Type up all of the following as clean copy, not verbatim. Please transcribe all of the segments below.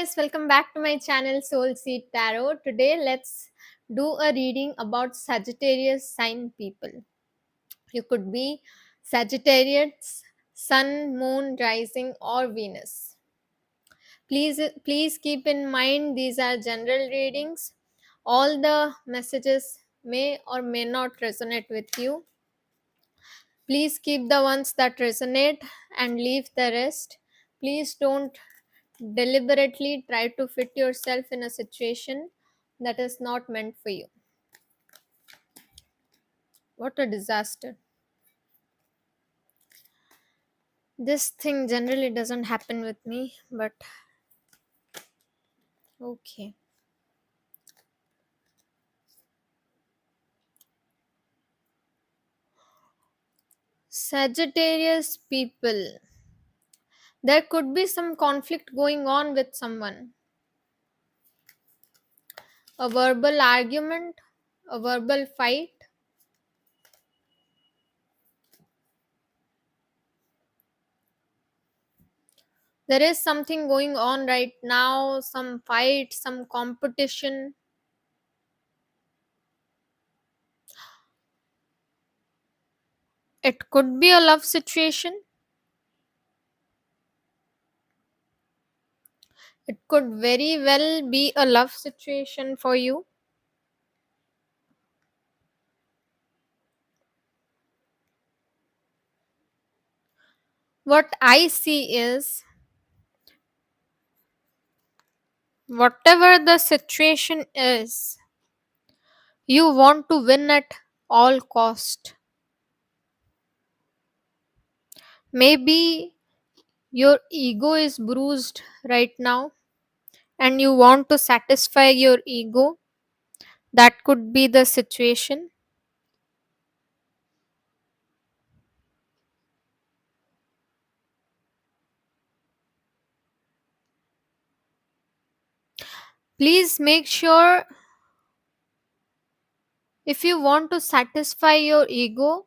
guys, welcome back to my channel Soul Seed Tarot. Today, let's do a reading about Sagittarius sign people. You could be Sagittarius, Sun, Moon, Rising, or Venus. Please keep in mind these are general readings. All the messages may or may not resonate with you. Please keep the ones that resonate and leave the rest. Please don't deliberately try to fit yourself in a situation that is not meant for you. What a disaster. This thing generally doesn't happen with me, but okay. Sagittarius people. There could be some conflict going on with someone. A verbal argument, a verbal fight. There is something going on right now, some fight, some competition. It could be a love situation. It could very well be a love situation for you. What I see is whatever the situation is, you want to win at all cost. Maybe your ego is bruised right now and you want to satisfy your ego. That could be the situation. Please make sure, if you want to satisfy your ego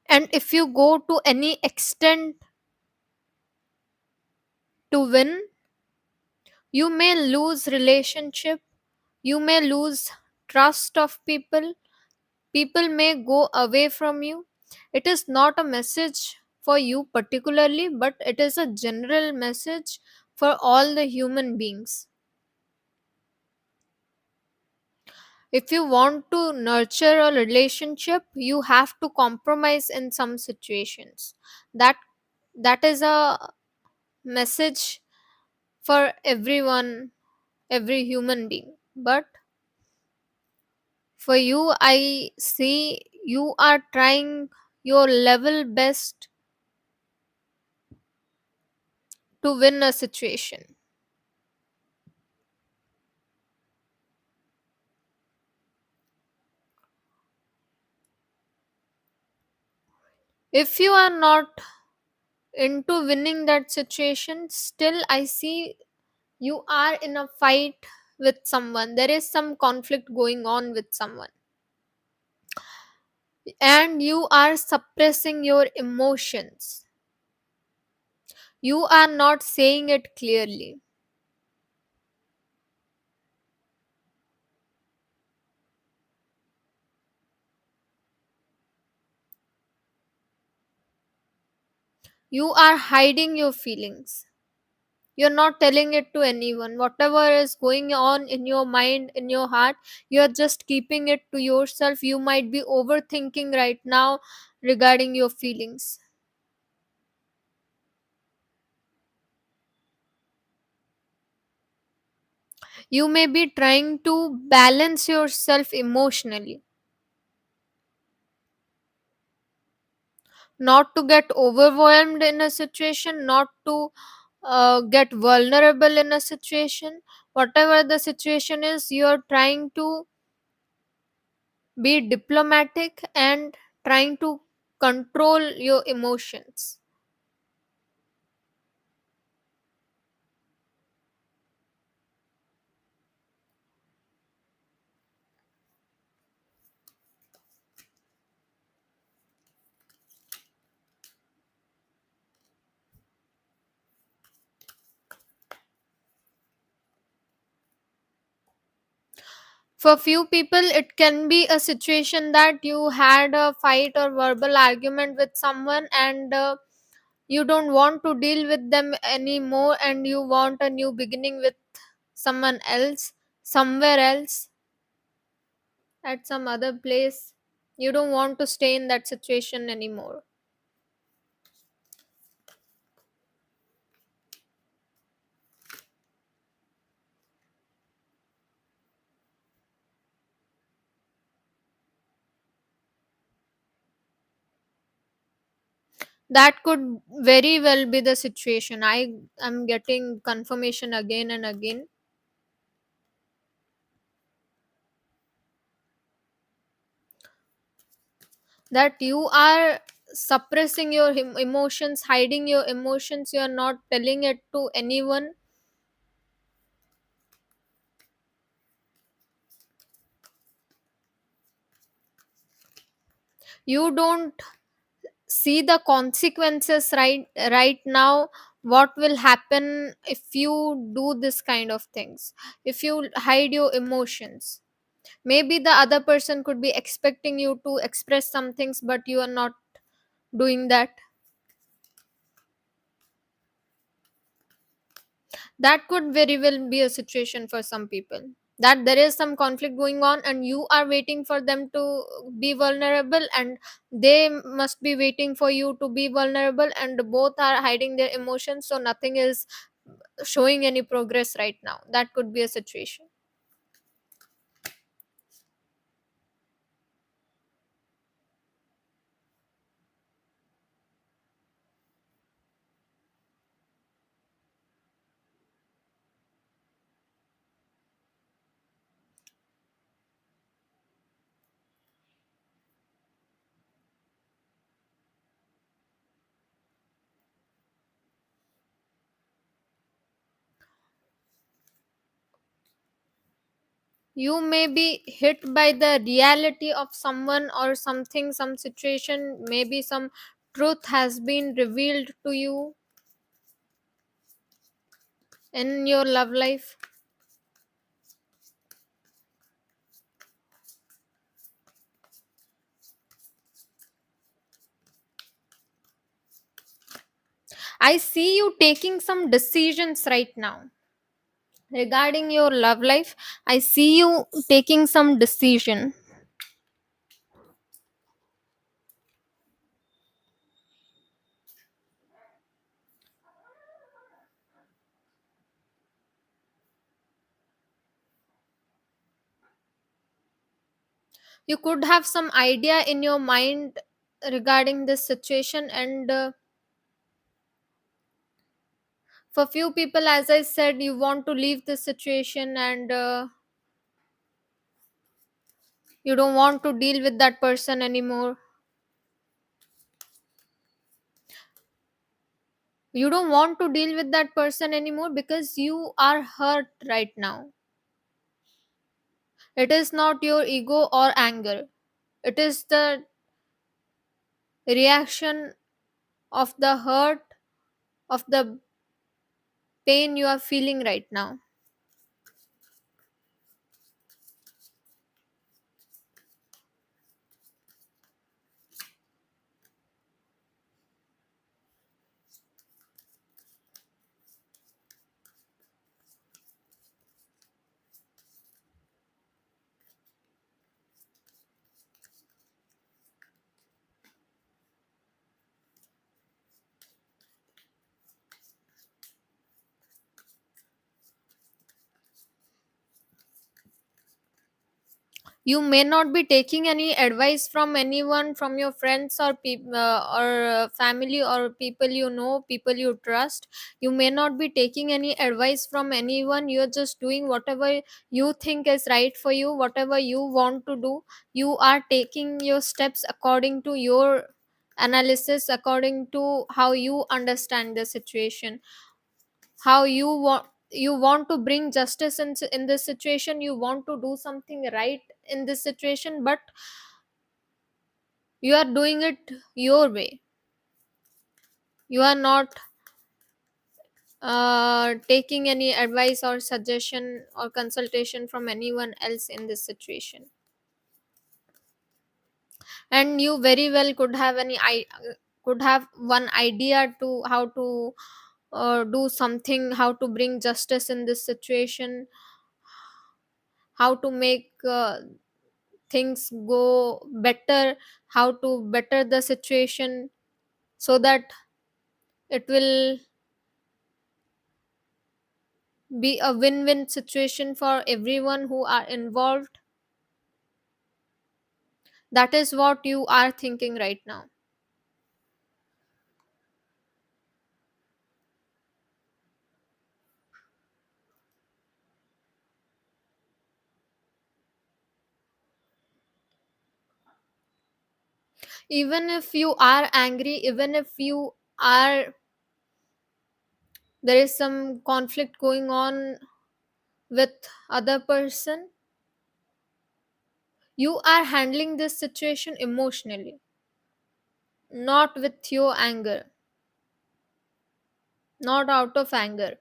and if you go to any extent to win, you may lose relationship, you may lose trust of people, people may go away from you. It is not a message for you particularly, but it is a general message for all the human beings. If you want to nurture a relationship, you have to compromise in some situations. That that is a message for everyone, every human being. But for you, I see you are trying your level best to win a situation. If you are not into winning that situation, still I see you are in a fight with someone. There is some conflict going on with someone, and you are suppressing your emotions. You are not saying it clearly. You are hiding your feelings. You're not telling it to anyone. Whatever is going on in your mind, in your heart, you're just keeping it to yourself. You might be overthinking right now regarding your feelings. You may be trying to balance yourself emotionally, not to get overwhelmed in a situation, not to get vulnerable in a situation. Whatever the situation is, you're trying to be diplomatic and trying to control your emotions. For few people, it can be a situation that you had a fight or verbal argument with someone, and you don't want to deal with them anymore, and you want a new beginning with someone else, somewhere else, at some other place. You don't want to stay in that situation anymore. That could very well be the situation. I am getting confirmation again and again that you are suppressing your emotions, hiding your emotions, you are not telling it to anyone. You don't see the consequences right now. What will happen if you do this kind of things, if you hide your emotions? Maybe the other person could be expecting you to express some things, but you are not doing that. That could very well be a situation for some people, that there is some conflict going on and you are waiting for them to be vulnerable, and they must be waiting for you to be vulnerable, and both are hiding their emotions, so nothing is showing any progress right now. That could be a situation. You may be hit by the reality of someone or something, some situation, maybe some truth has been revealed to you in your love life. I see you taking some decisions right now regarding your love life. I see you taking some decision. You could have some idea in your mind regarding this situation, and for few people, as I said, you want to leave this situation, and you don't want to deal with that person anymore. You don't want to deal with that person anymore because you are hurt right now. It is not your ego or anger, it is the reaction of the hurt, of the pain you are feeling right now. You may not be taking any advice from anyone, from your friends or family or people you know, people you trust. You may not be taking any advice from anyone. You're just doing whatever you think is right for you, whatever you want to do. You are taking your steps according to your analysis, according to how you understand the situation, how you want to bring justice in this situation. You want to do something right in this situation, but you are doing it your way. You are not taking any advice or suggestion or consultation from anyone else in this situation. And you very well could have could have one idea to how to do something, how to bring justice in this situation, how to make things go better, how to better the situation so that it will be a win-win situation for everyone who are involved. That is what you are thinking right now. Even if you are angry, even if you are, there is some conflict going on with other person, you are handling this situation emotionally, not with your anger, not out of anger.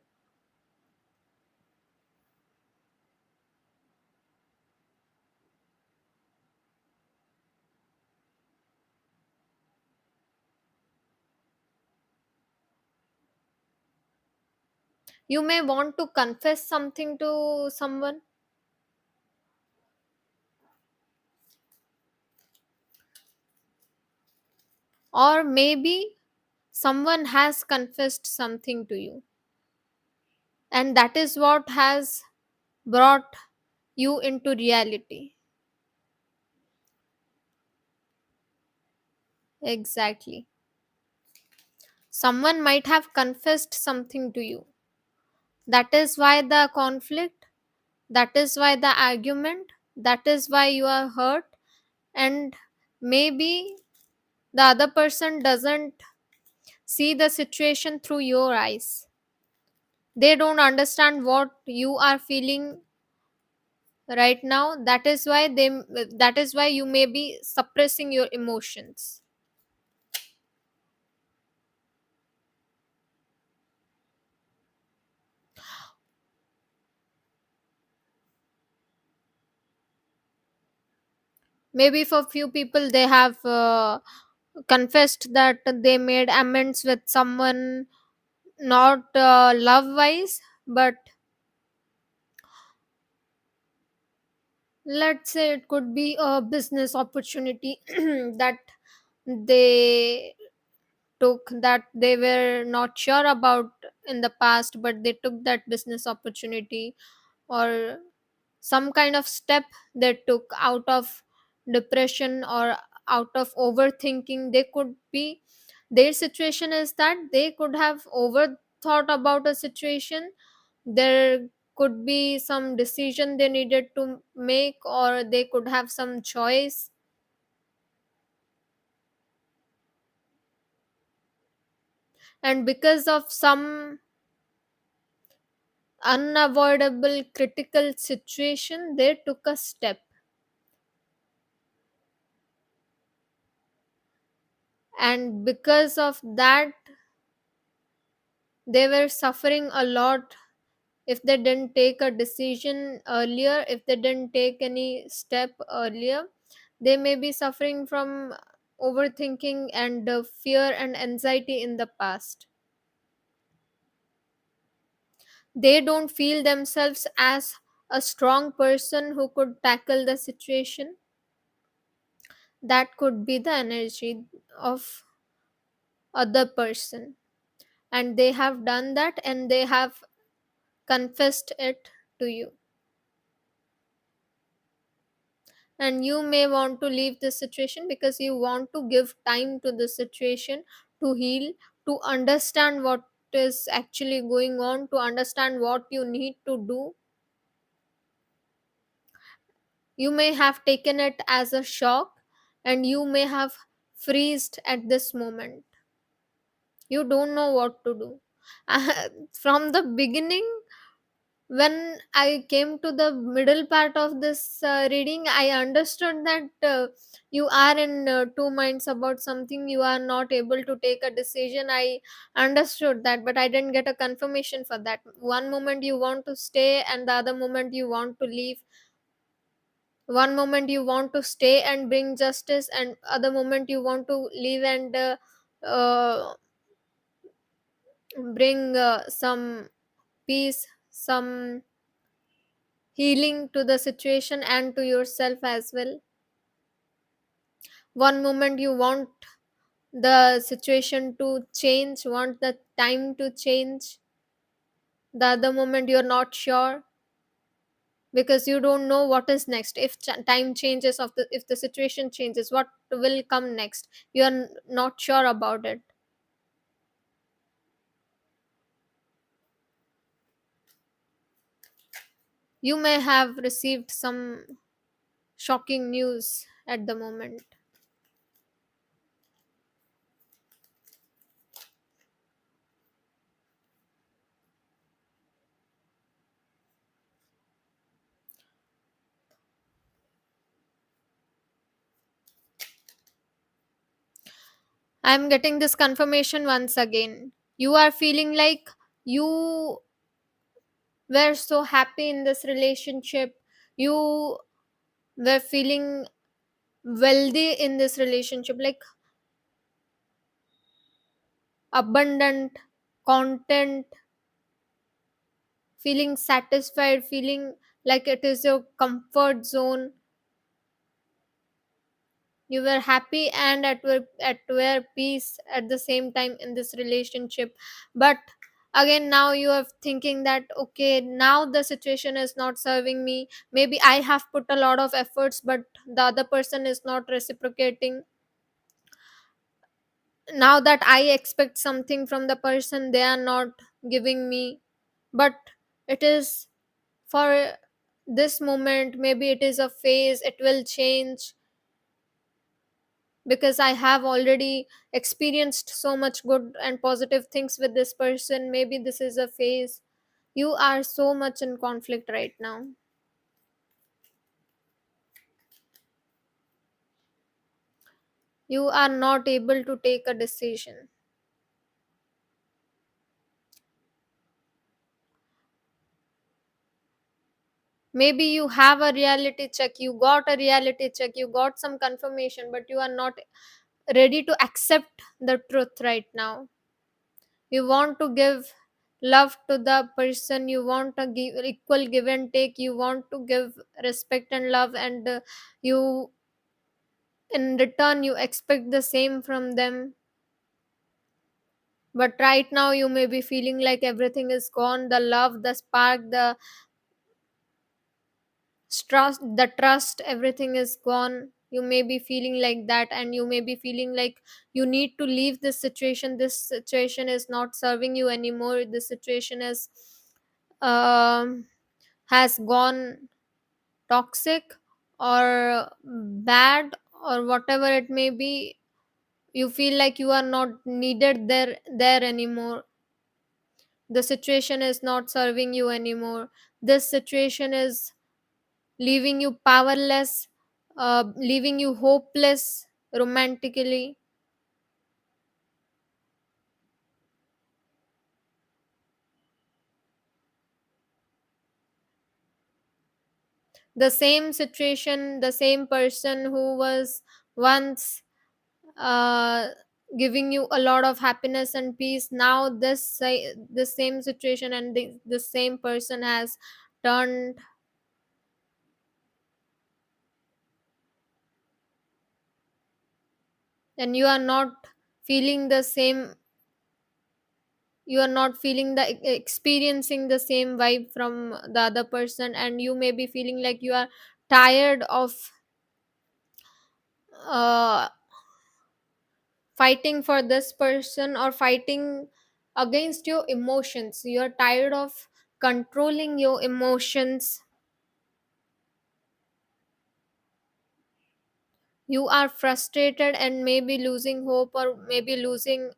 You may want to confess something to someone, or maybe someone has confessed something to you, and that is what has brought you into reality. Exactly. Someone might have confessed something to you. That is why the conflict, that is why the argument, that is why you are hurt, and maybe the other person doesn't see the situation through your eyes. They don't understand what you are feeling right now. That is why you may be suppressing your emotions. Maybe for few people they have confessed that they made amends with someone, not love wise, but let's say it could be a business opportunity that they took, that they were not sure about in the past, but they took that business opportunity, or some kind of step they took out of depression or out of overthinking. They could be, their situation is that they could have overthought about a situation. There could be some decision they needed to make, or they could have some choice, and because of some unavoidable critical situation they took a step, and because of that they were suffering a lot. If they didn't take a decision earlier, if they didn't take any step earlier, they may be suffering from overthinking and fear and anxiety in the past. They don't feel themselves as a strong person who could tackle the situation. That could be the energy of other person, and they have done that and they have confessed it to you. And you may want to leave this situation because you want to give time to the situation to heal, to understand what is actually going on, to understand what you need to do. You may have taken it as a shock, and you may have freezed at this moment. You don't know what to do. From the beginning, When I came to the middle part of this reading, I understood that you are in two minds about something. You are not able to take a decision. I understood that, but I didn't get a confirmation for that. One moment you want to stay and the other moment you want to leave. One moment you want to stay and bring justice, and other moment you want to leave and bring some peace, some healing to the situation and to yourself as well. One moment you want the situation to change, want the time to change. The other moment you're not sure, because you don't know what is next. If time changes, of the if the situation changes, what will come next, you're not sure about it. You may have received some shocking news at the moment. I'm getting this confirmation once again. You are feeling like you were so happy in this relationship. You were feeling wealthy in this relationship, like abundant, content, feeling satisfied, feeling like it is your comfort zone. You were happy and at were peace at the same time in this relationship. But again now you are thinking that okay, now the situation is not serving me. Maybe I have put a lot of efforts, but the other person is not reciprocating. Now that I expect something from the person, they are not giving me. But it is for this moment, maybe it is a phase, it will change, because I have already experienced so much good and positive things with this person. Maybe this is a phase. You are so much in conflict right now. You are not able to take a decision. Maybe you have a reality check, you got a reality check, you got some confirmation, but you are not ready to accept the truth right now. You want to give love to the person, you want to give equal give and take, you want to give respect and love, and you in return you expect the same from them. But right now you may be feeling like everything is gone, the love, the spark, the trust, everything is gone. You may be feeling like that, and you may be feeling like you need to leave this situation. This situation is not serving you anymore. This situation is um has gone toxic or bad, or whatever it may be. You feel like you are not needed there anymore. The situation is not serving you anymore. This situation is leaving you powerless, leaving you hopeless romantically. The same situation, the same person who was once uh, giving you a lot of happiness and peace, now the same situation and the same person has turned, and you are not feeling the same. You are not feeling the experiencing the same vibe from the other person, and you may be feeling like you are tired of uh, fighting for this person or fighting against your emotions. You are tired of controlling your emotions. You are frustrated and maybe losing hope, or maybe losing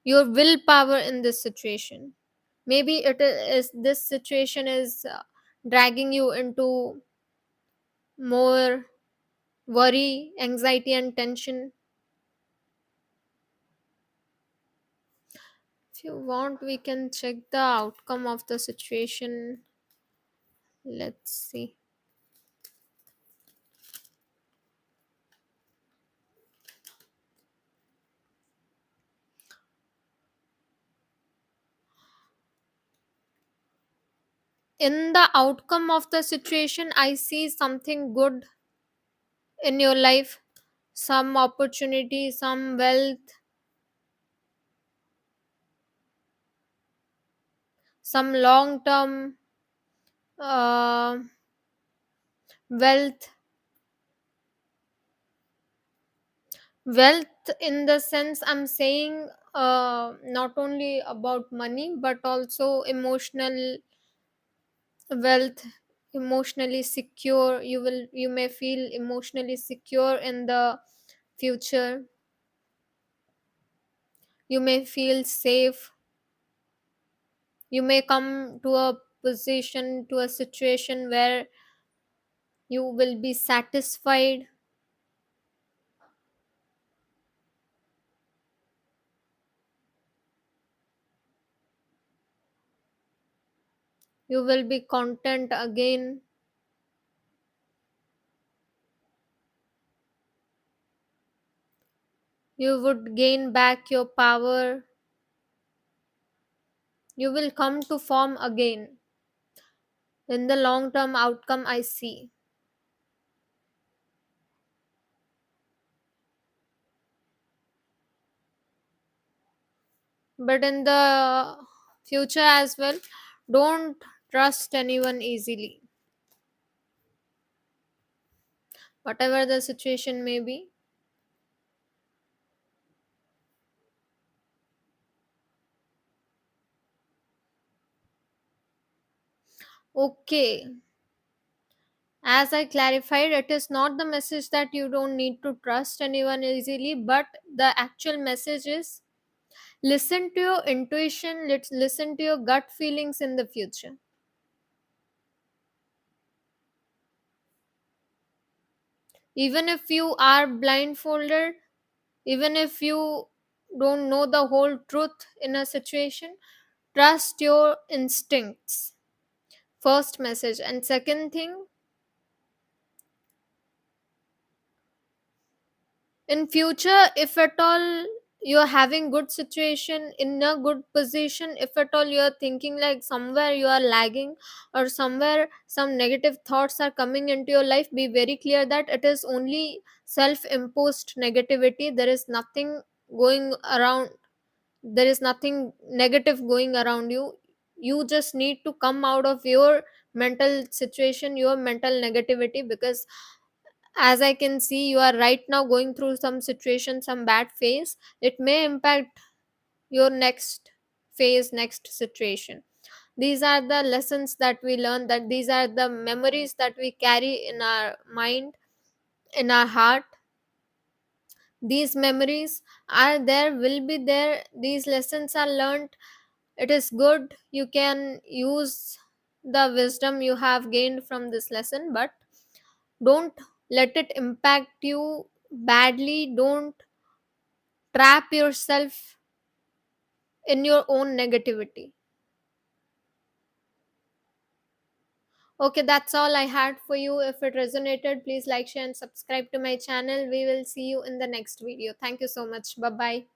your willpower in this situation. Maybe it is this situation is dragging you into more worry, anxiety, and tension. If you want, we can check the outcome of the situation. Let's see. In the outcome of the situation, I see something good in your life, some opportunity, some wealth, some long term uh, wealth. Wealth, in the sense, I'm saying not only about money but also emotional wealth, emotionally secure. You may feel emotionally secure in the future. You may feel safe. You may come to a position, to a situation where you will be satisfied. You will be content again. You would gain back your power. You will come to form again. In the long term outcome, I see. But in the future as well, don't trust anyone easily, whatever the situation may be. Okay, as I clarified, it is not the message that you don't need to trust anyone easily, but the actual message is listen to your intuition, let's listen to your gut feelings in the future. Even if you are blindfolded, even if you don't know the whole truth in a situation, trust your instincts. First message. And second thing, in future, if at all you're having good situation, in a good position, if at all you're thinking like somewhere you are lagging, or somewhere some negative thoughts are coming into your life, be very clear that it is only self imposed negativity. There is nothing going around, there is nothing negative going around you. You just need to come out of your mental situation, your mental negativity, because as I can see, you are right now going through some situation, some bad phase. It may impact your next phase, next situation. These are the lessons that we learn, that these are the memories that we carry in our mind, in our heart. These memories are there, will be there. These lessons are learned. It is good. You can use the wisdom you have gained from this lesson, but don't let it impact you badly. Don't trap yourself in your own negativity. Okay, that's all I had for you. If it resonated, please like, share, and subscribe to my channel. We will see you in the next video. Thank you so much. Bye bye.